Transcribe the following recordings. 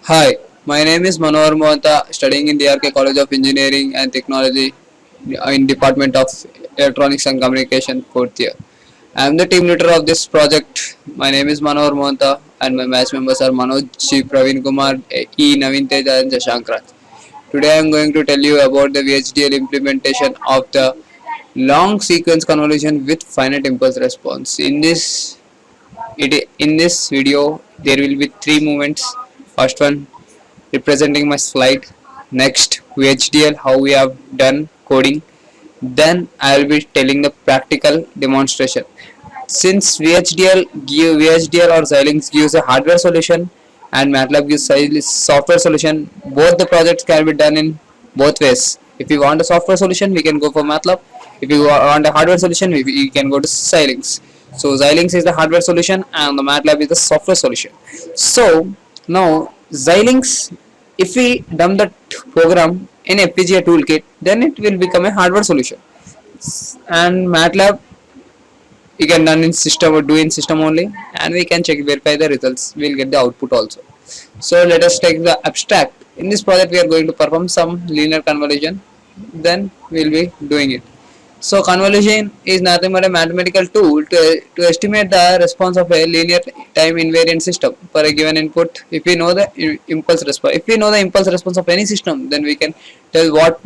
Hi, my name is Manohar Mohanta, studying in DRK College of Engineering and Technology in Department of Electronics and Communication, fourth year. I am the team leader of this project. My name is Manohar Mohanta and my match members are Manoj G, Praveen Kumar, E, Naveen Teja and Jashank Raj. Today I am going to tell you about the VHDL implementation of the long sequence convolution with finite impulse response. In this video there will be three movements. First one representing my slide. Next, VHDL, how we have done coding. Then I will be telling the practical demonstration. Since VHDL or Xilinx gives a hardware solution and MATLAB gives a software solution, both the projects can be done in both ways. If you want a software solution, we can go for MATLAB. If you want a hardware solution, we can go to Xilinx. So Xilinx is the hardware solution and the MATLAB is the software solution. So now Xilinx, if we dump that program in FPGA toolkit, then it will become a hardware solution. And MATLAB you can run in system or do in system only, and we can check verify the results. We'll get the output also. So let us take the abstract. In this project we are going to perform some linear convolution, then we'll be doing it. So convolution is nothing but a mathematical tool to estimate the response of a linear time invariant system for a given input. If we know the impulse response, if we know the impulse response of any system, then we can tell what it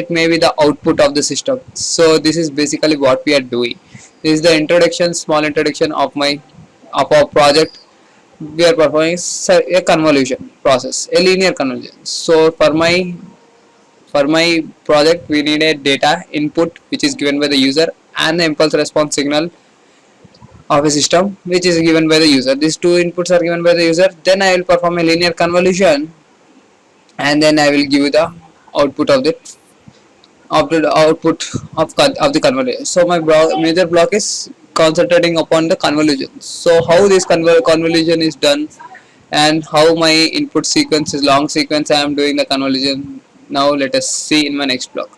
may be the output of the system. So this is basically what we are doing. This is the introduction, small introduction of our project. We are performing a convolution process, a linear convolution. So for my project we need a data input which is given by the user and the impulse response signal of a system which is given by the user. These two inputs are given by the user. Then I will perform a linear convolution and then I will give you the output of the convolution. So my major block is concentrating upon the convolution. So how this convolution is done and how my input sequence is long sequence I am doing the convolution. Now let us see in my next block.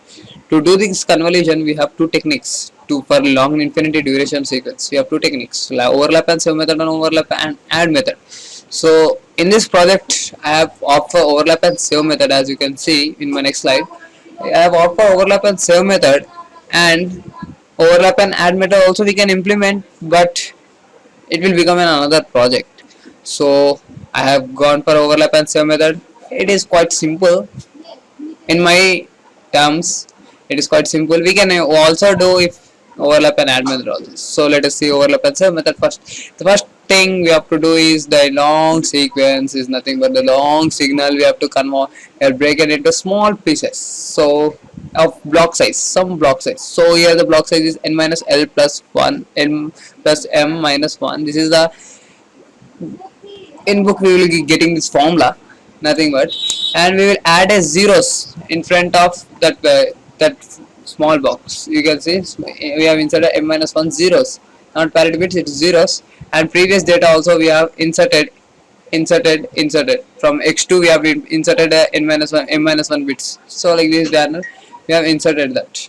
To do this convolution we have two techniques. For long infinity duration sequence we have two techniques, overlap and save method and overlap and add method. So in this project I have opt for overlap and save method. As you can see in my next slide, I have opt for overlap and save method, and overlap and add method also we can implement, but it will become another project. So I have gone for overlap and save method. It is quite simple in my terms. It is quite simple. We can also do if overlap and add method also. So let us see overlap and save method first. The first thing we have to do is the long sequence is nothing but the long signal we have to convert and break it into small pieces. So of block size, some block size. So here the block size is n minus l plus 1, n plus m minus 1. This is the in book we will be getting this formula, nothing but, and we will add a zeros in front of that small box. You can see we have inserted m minus 1 zeros, not parity bits, it's zeros, and previous data also we have inserted from x2 we have inserted n minus 1 m minus 1 bits. So like this diagonal we have inserted that.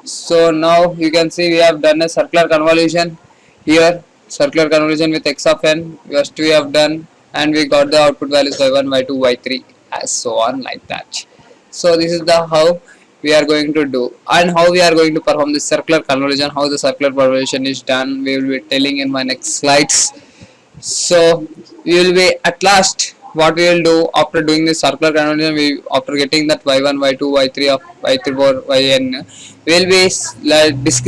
So now you can see we have done a circular convolution here, circular convolution with x of n. First we have done and we got the output values y1, y2, y3 as so on like that. So this is the how we are going to do and how we are going to perform this circular convolution. How the circular convolution is done we will be telling in my next slides. So we will be at last what we will do after doing this circular convolution, after getting that y1, y2, y3 of y3 yn, we will be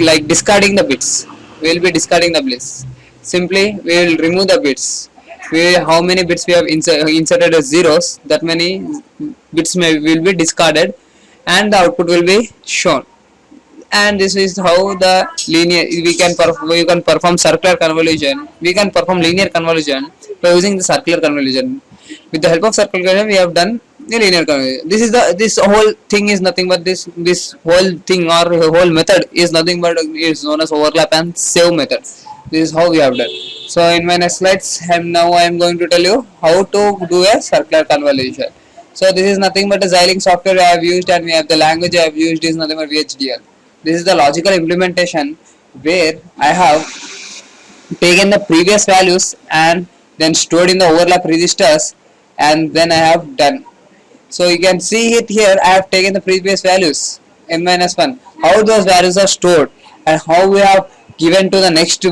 like discarding the bits. We will be discarding the bits. Simply we will remove the bits. How many bits we have inserted as zeros, that many bits will be discarded and the output will be shown. And this is how the linear we can perform circular convolution. We can perform linear convolution by using the circular convolution. With the help of circular convolution we have done the linear convolution. This whole thing is nothing but this whole thing or whole method is nothing but is known as overlap and save method. This is how we have done. So in my next slides I am going to tell you how to do a circular convolution. So this is nothing but a Xilinx software I have used, and we have the language I have used is nothing but VHDL. This is the logical implementation where I have taken the previous values and then stored in the overlap registers and then I have done. So you can see it here. I have taken the previous values n minus 1, how those values are stored, and how we have given to the next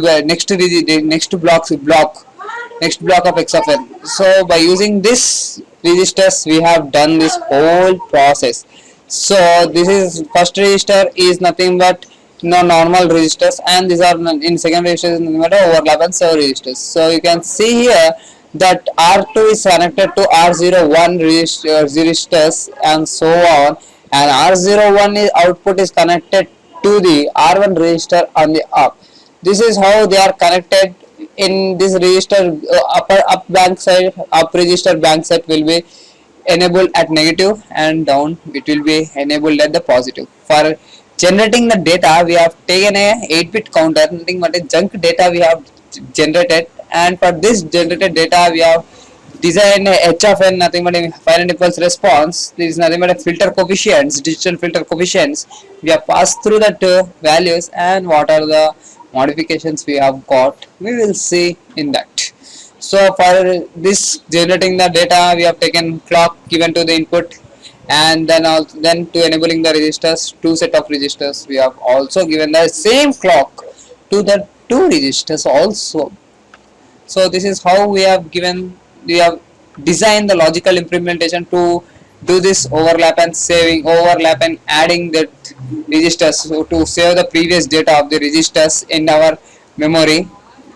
block of x of n. So by using this registers, we have done this whole process. So this is first register is nothing but normal registers, and these are in second register is nothing but overlap and serve registers. So you can see here that R2 is connected to R01 registers and so on, and R01 is output is connected to the R1 register on the up. This is how they are connected in this register. Upper up bank side, up register bank side will be enabled at negative, and down it will be enabled at the positive. For generating the data, we have taken a 8-bit counter, nothing but a junk data we have generated, and for this generated data we have designed a h of n, nothing but a finite impulse response. This is nothing but a filter coefficients, digital filter coefficients. We have passed through that values, and what are the modifications we have got, we will see in that. So for this generating the data, we have taken clock given to the input, and then to enabling the registers, two set of registers, we have also given the same clock to the two registers also. So this is how we have designed the logical implementation to do this overlap and adding that registers. So to save the previous data of the registers in our memory,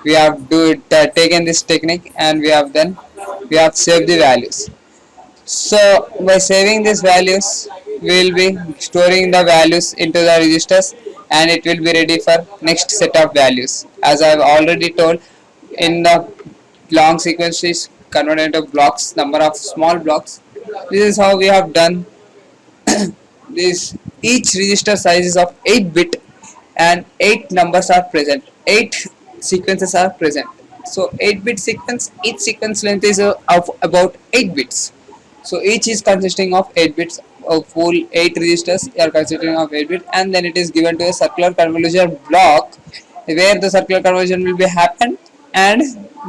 we have taken this technique, and we have saved the values. So by saving these values, we will be storing the values into the registers, and it will be ready for next set of values. As I have already told, in the long sequence is converted into blocks, number of small blocks. This is how we have done this. Each register size is of 8 bit, and 8 numbers are present, 8 sequences are present. So 8-bit sequence, each sequence length is of about 8 bits. So each is consisting of 8 bits. Of full 8 registers are consisting of 8 bits, and then it is given to a circular convolution block where the circular convolution will be happened, and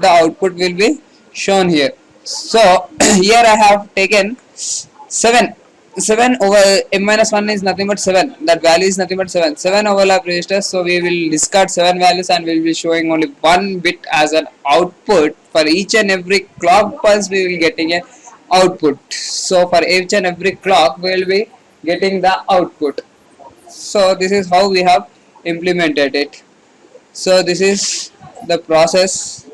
the output will be shown here. So here I have taken 7. 7 over m minus 1 is nothing but 7. That value is nothing but 7. 7 overlap registers. So we will discard 7 values, and we will be showing only 1 bit as an output. For each and every clock pulse, we will getting a output. So for each and every clock, we will be getting the output. So this is how we have implemented it. So this is the process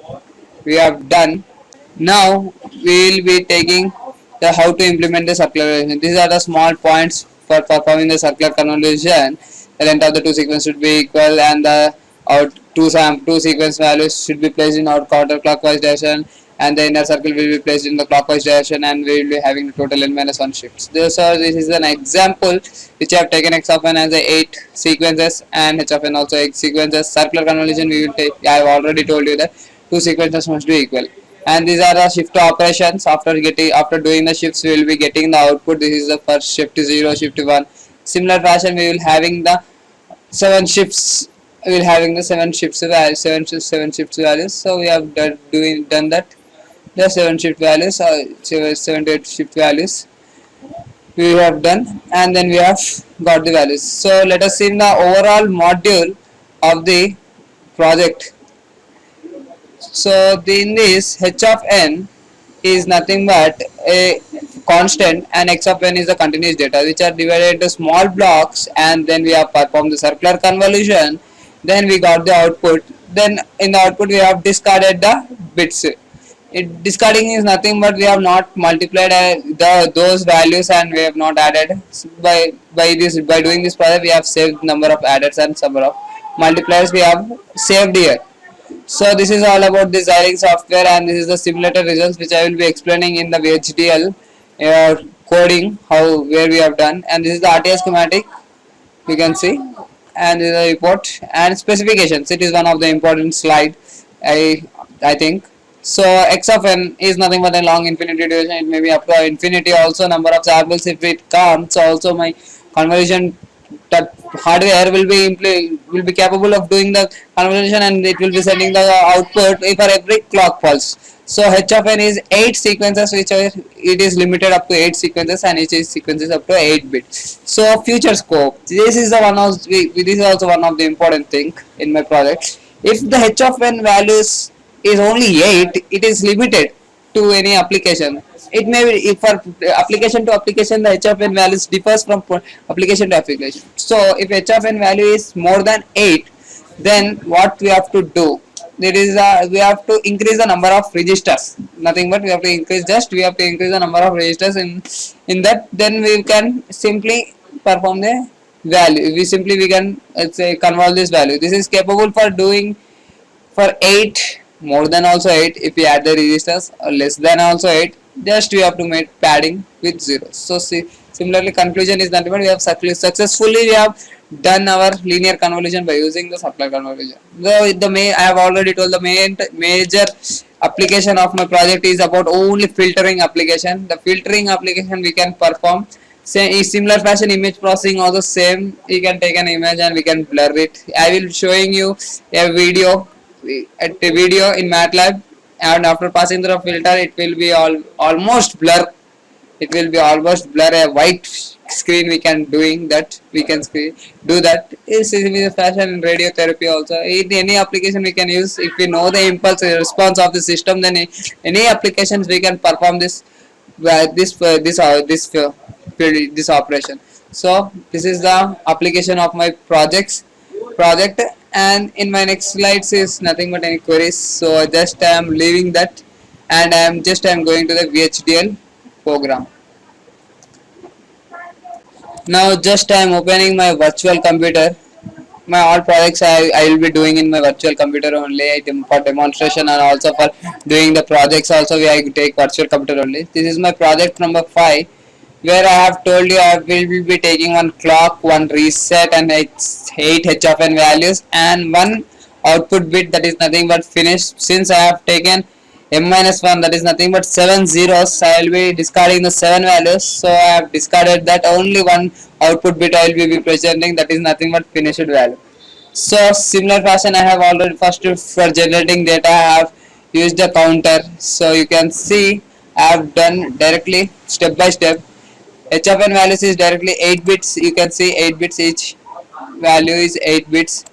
we have done. Now we will be taking the how to implement the circular convolution. These are the small points for performing the circular convolution. The length of the two sequences should be equal, and the two sequence values should be placed in our counterclockwise direction, and the inner circle will be placed in the clockwise direction, and we will be having the total n minus 1 shifts. So this is an example which I have taken x of n as a 8 sequences, and h of n also 8 sequences. Circular convolution we will take. I have already told you that two sequences must be equal, and these are the shift operations. After doing the shifts, we will be getting the output. This is the first shift 0, shift 1. Similar fashion, we will having the 7 shifts. We will having the 7 shifts values, 7 shifts values. So we have done that. The 7 shift values, 7 to 8 shift values we have done, and then we have got the values. So let us see in the overall module of the project. So in this, h of n is nothing but a constant, and x of n is the continuous data, which are divided into small blocks, and then we have performed the circular convolution. Then we got the output. Then in the output we have discarded the bits. Discarding is nothing but we have not multiplied those values, and we have not added. So by doing this process, we have saved number of adders and number of multipliers we have saved here. So this is all about the Xilinx software, and this is the simulator results which I will be explaining in the VHDL coding, where we have done, and this is the RTL schematic you can see, and this is the report and specifications. It is one of the important slide, I think. So x of n is nothing but a long infinity duration. It may be up to infinity also. Number of samples if it comes. Also my convolution hardware will be capable of doing the conversion, and it will be sending the output for every clock pulse. So h of n is 8 sequences, which are, it is limited up to 8 sequences, and each sequence is up to 8 bits. So future scope, this is the one of this is also one of the important thing in my project. If the h of n values is only 8, it is limited to any application. It may be, if for application to application, the h of n values differs from application to application. So if h of n value is more than 8, then what we have to do, there is we have to increase the number of registers. Nothing but we have to increase the number of registers in that. Then we can simply perform the value. We can, let's say, convert this value. This is capable for doing for 8, more than also 8 if we add the registers, or less than also 8, just we have to make padding with zeros. So see, similarly conclusion is that we have successfully we have done our linear convolution by using the supply convolution. I have already told the major application of my project is about only filtering application. The filtering application we can perform. Say in similar fashion, image processing also same. You can take an image and we can blur it. I will showing you a video in MATLAB, and after passing through a filter, it will be almost blur. It will be almost blur a white screen. We can doing that. We can do that. Is similar fashion in radiotherapy also. In any application we can use. If we know the impulse response of the system, then any applications we can perform this operation. So this is the application of my project, and in my next slides is nothing but any queries. So just I am leaving that, and I am going to the VHDL program. Now just I am opening my virtual computer. My all projects I will be doing in my virtual computer only, for demonstration and also for doing the projects also I take virtual computer only. This is my project number 5, where I have told you I will be taking one clock, one reset, and 8 h of n values, and one output bit, that is nothing but finish. Since I have taken m-1, that is nothing but 7 zeros, I will be discarding the 7 values. So I have discarded that. Only one output bit I will be presenting, that is nothing but finished value. So similar fashion, I have already first for generating data I have used the counter. So you can see I have done directly step by step. H of n values is directly 8 bits. You can see 8 bits, each value is 8 bits,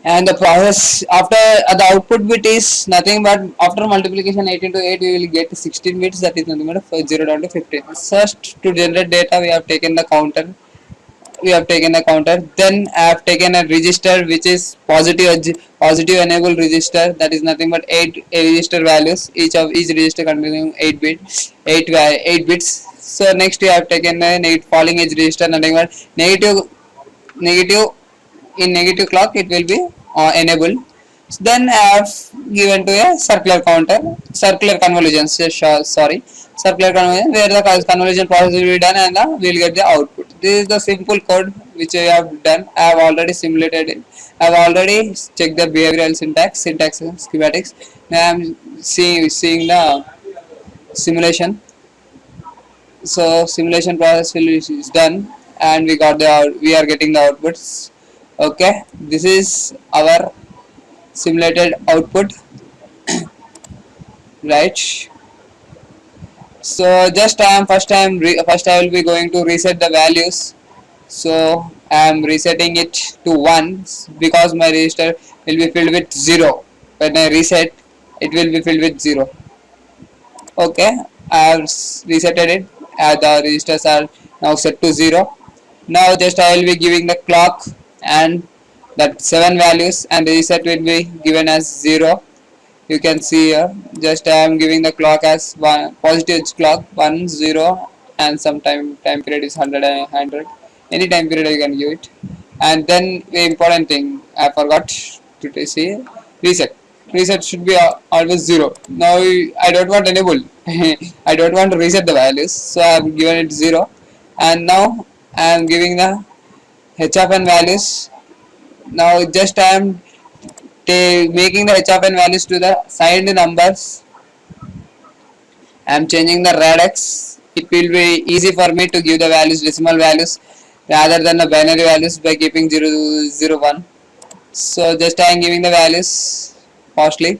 and the process after the output bit is nothing but after multiplication 8 into 8 we will get 16 bits, that is nothing but 0 down to 15. First, to generate data we have taken the counter. Then I have taken a register which is positive enable register, that is nothing but 8 register values, each register containing 8 bits. So next we have taken a falling edge register, nothing but negative in negative clock it will be enabled. Then I have given to a circular convolution, where the convolution process will be done, and we will get the output. This is the simple code which I have done. I have already simulated it. I have already checked the behavioral syntax schematics. Now I am seeing the simulation. So simulation process is done, and we are getting the outputs. Okay, this is our simulated output. Right. So just first I will be going to reset the values. So I am resetting it to 1 because my register will be filled with 0. When I reset, it will be filled with 0. Okay, I have resetted it. The registers are now set to 0. Now just I will be giving the clock and that 7 values, and reset will be given as 0. You can see here, just I am giving the clock as positive clock 1 0, and some time period is 100. Any time period you can give it. And then the important thing I forgot to see, reset should be always 0. Now I don't want enable I don't want to reset the values, so I have given it 0. And now I am giving the h of n values. Now just I am making the h of n values to the signed numbers. I am changing the radix. It will be easy for me to give the values, decimal values. rather than the binary values by keeping 0 0 1. So just I am giving the values firstly.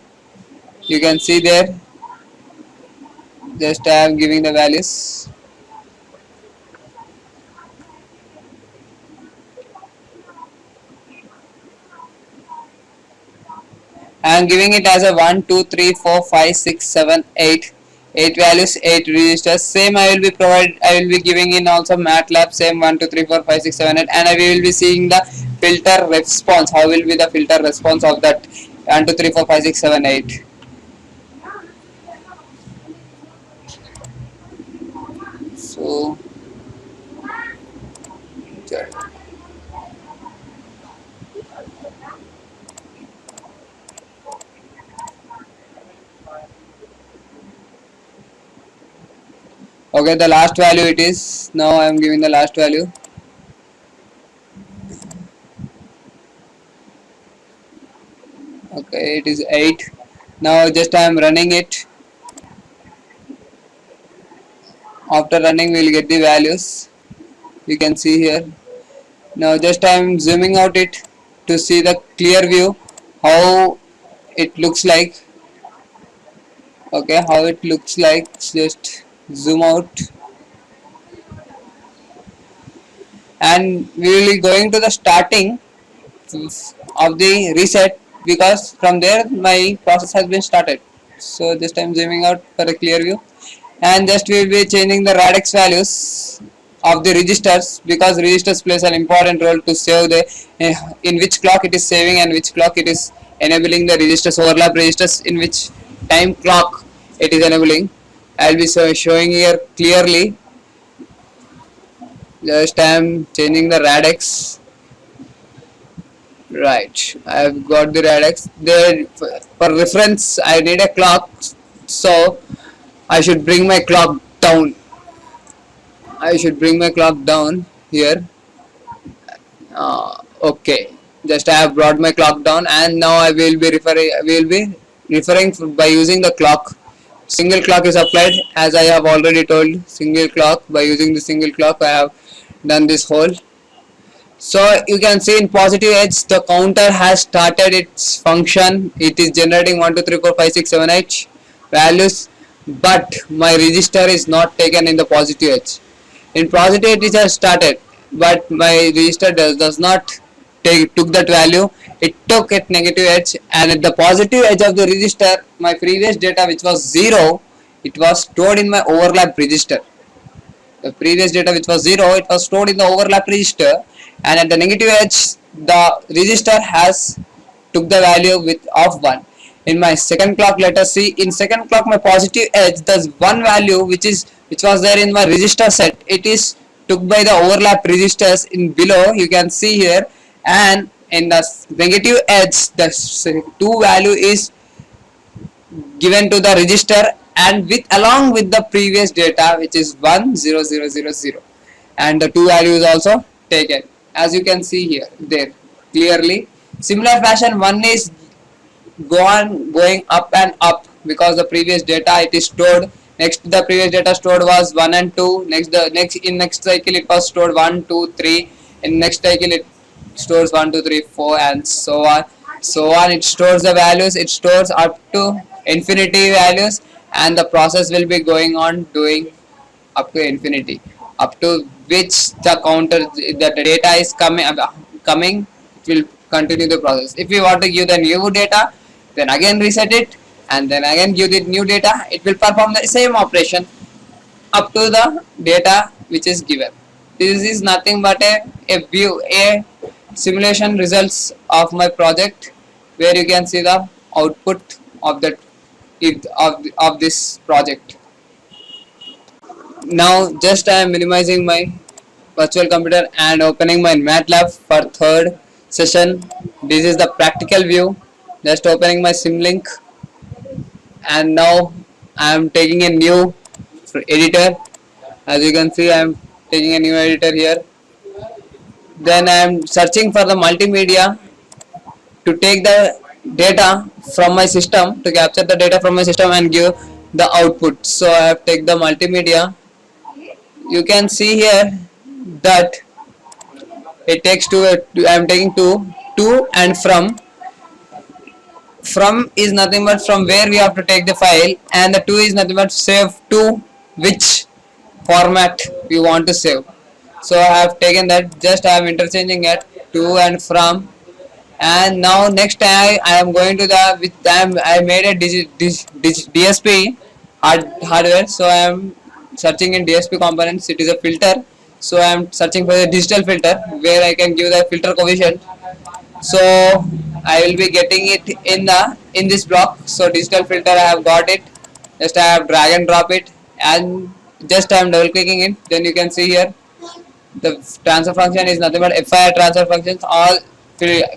You can see there, just I am giving the values. I am giving it as a 1, 2, 3, 4, 5, 6, 7, 8. 8 values, 8 registers. Same I will be I will be giving in also MATLAB, same 1, 2, 3, 4, 5, 6, 7, 8, and I will be seeing the filter response. How will be the filter response of that 1, 2, 3, 4, 5, 6, 7, 8. So okay, the last value it is. Now I am giving the last value. Okay, it is 8. Now just I am running it. After running we will get the values. You can see here. Now just I am zooming out it to see the clear view how it looks like. Okay, how it looks like. Just zoom out, and we will be going to the starting of the reset, because from there my process has been started. So just I am zooming out for a clear view, and just we will be changing the radix values of the registers, because registers plays an important role to save the in which clock it is saving and which clock it is enabling the registers, overlap registers, in which time clock it is enabling. I will be showing here clearly. Just I am changing the radix. Right, I have got the radix there. For reference I need a clock, so I should bring my clock down. I should bring my clock down here. Okay, just I have brought my clock down, and now I will be referring by using the clock. Single clock is applied, as I have already told. Single clock, by using the single clock I have done this whole. So you can see in positive edge the counter has started its function. It is generating 1, 2, 3, 4, 5, 6, 7, 8 values, but my register is not taken in the positive edge. In positive edge it has started, but my register does not took that value. It took at negative edge, and at the positive edge of the register my previous data, which was 0, it was stored in my overlap register. The previous data, which was 0, it was stored in the overlap register, and at the negative edge the register has took the value of 1. In my second clock, let us see, in second clock my positive edge, there's one value which was there in my register set. It is took by the overlap registers in below, you can see here, and in the negative edge the 2 value is given to the register, and along with the previous data, which is 10000, and the 2 value is also taken, as you can see here there clearly. Similar fashion, one is going up and up, because the previous data it is stored. Next, the previous data stored was 1 and 2. Next cycle it was stored 1, 2, 3. In next cycle it stores 1, 2, 3, 4, and so on. It stores the values. It stores up to infinity values, and the process will be going on doing up to infinity, up to which the counter, the data is coming, it will continue the process. If we want to give the new data, then again reset it, and then again give the new data. It will perform the same operation up to the data which is given. This is nothing but a simulation results of my project, where you can see the output of that of this project. Now just I am minimizing my virtual computer and opening my MATLAB for third session. This is the practical view. Just opening my Simlink, and now I am taking a new editor. As you can see, I am taking a new editor here. Then I am searching for the multimedia to take the data from my system, to capture the data from my system and give the output. So I have take the multimedia. You can see here that It takes two. I am taking two and from is nothing but from where we have to take the file, and the to is nothing but save to which format we want to save. So I have taken that. Just I am interchanging it to and from. And now next I am going to the with I made a DSP hardware. So I am searching in DSP components. It is a filter. So I am searching for the digital filter where I can give the filter coefficient. So I will be getting it in this block. So digital filter I have got it. Just I have drag and drop it, and just I am double clicking it. Then you can see here the transfer function is nothing but FIR transfer functions, all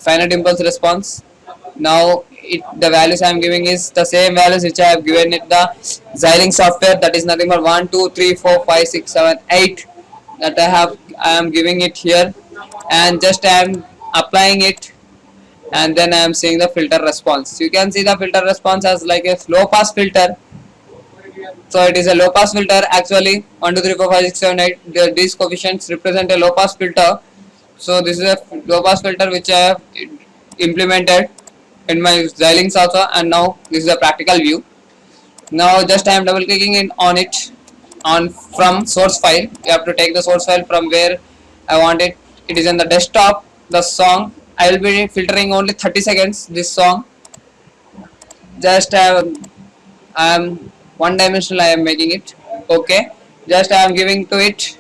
finite impulse response. Now the values I am giving is the same values which I have given it the Xilinx software, that is nothing but 1 2 3 4 5 6 7 8 that I am giving it here, and just I am applying it, and then I am seeing the filter response. You can see the filter response as like a low pass filter. So it is a low pass filter actually. 1 2 3 4 5 6 7 8, these coefficients represent a low pass filter. So this is a low pass filter which I have implemented in my Xilinx also, and now this is a practical view. Now just I am double clicking in on it on from source file. You have to take the source file from where I want it. It is in the desktop. The song I will be filtering only 30 seconds this song. Just I am one dimensional I am making it. Okay, just I am giving to it,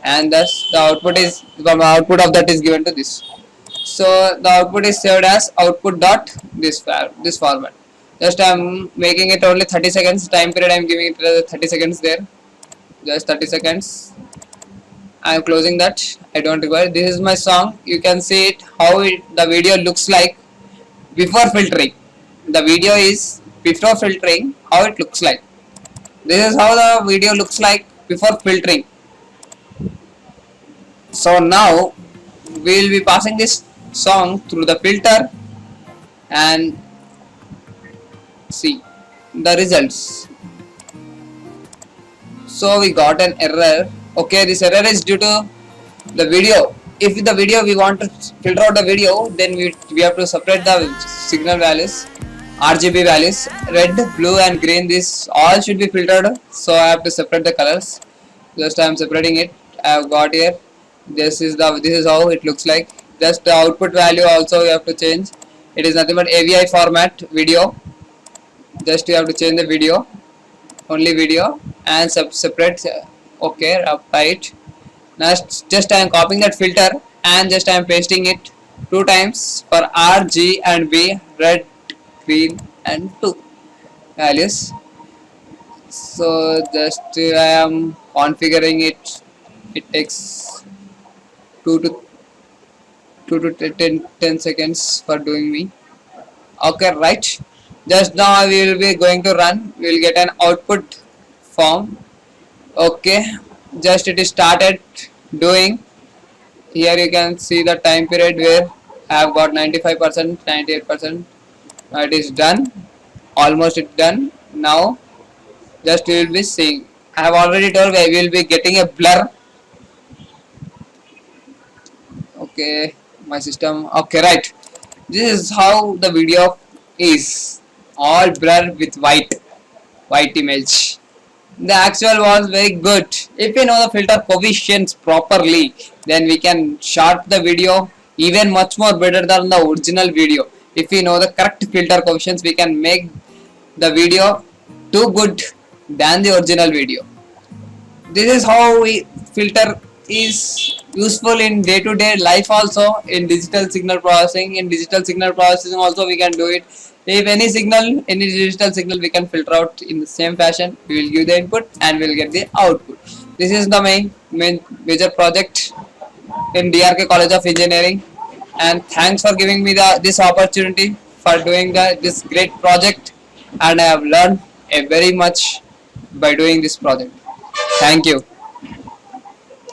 and thus the output of that is given to this. So the output is saved as output dot this format. Just I am making it only 30 seconds time period. I am giving it 30 seconds there. Just 30 seconds. I am closing that. I don't require. This is my song. You can see it how the video looks like before filtering. The video is before filtering how it looks like. This is how the video looks like before filtering. So now we will be passing this song through the filter and see the results. So we got an error. Okay, this error is due to the video. If the video we want to filter out the video, then we have to separate the signal values, RGB values, red, blue and green. This all should be filtered. So I have to separate the colors. Just I am separating it. I have got here. This is how it looks like. Just the output value also you have to change. It is nothing but AVI format video. Just you have to change the video, only video, and separate. Okay, apply it. Now just I am copying that filter and just I am pasting it 2 times for R, G and B, red, green and 2 values. So just I am configuring it. It takes 2 to 10 seconds for doing me. Okay, right. Just now we will be going to run. We will get an output form. Okay, just it is started doing. Here you can see the time period where I have got 95%, 98%. Now it is done. Almost it done. Now just we will be seeing. I have already told we will be getting a blur. Okay, my system. Okay, right. This is how the video is, all blur with white image. The actual was very good. If we know the filter coefficients properly, then we can short the video even much more better than the original video. If we know the correct filter coefficients, we can make the video too good than the original video. This is how we filter is useful in day-to-day life also, in digital signal processing. In digital signal processing also we can do it. If any digital signal we can filter out in the same fashion. We will give the input and we will get the output. This is the major project in DRK College of Engineering, and thanks for giving me this opportunity for doing this great project, and I have learned a very much by doing this project. Thank you.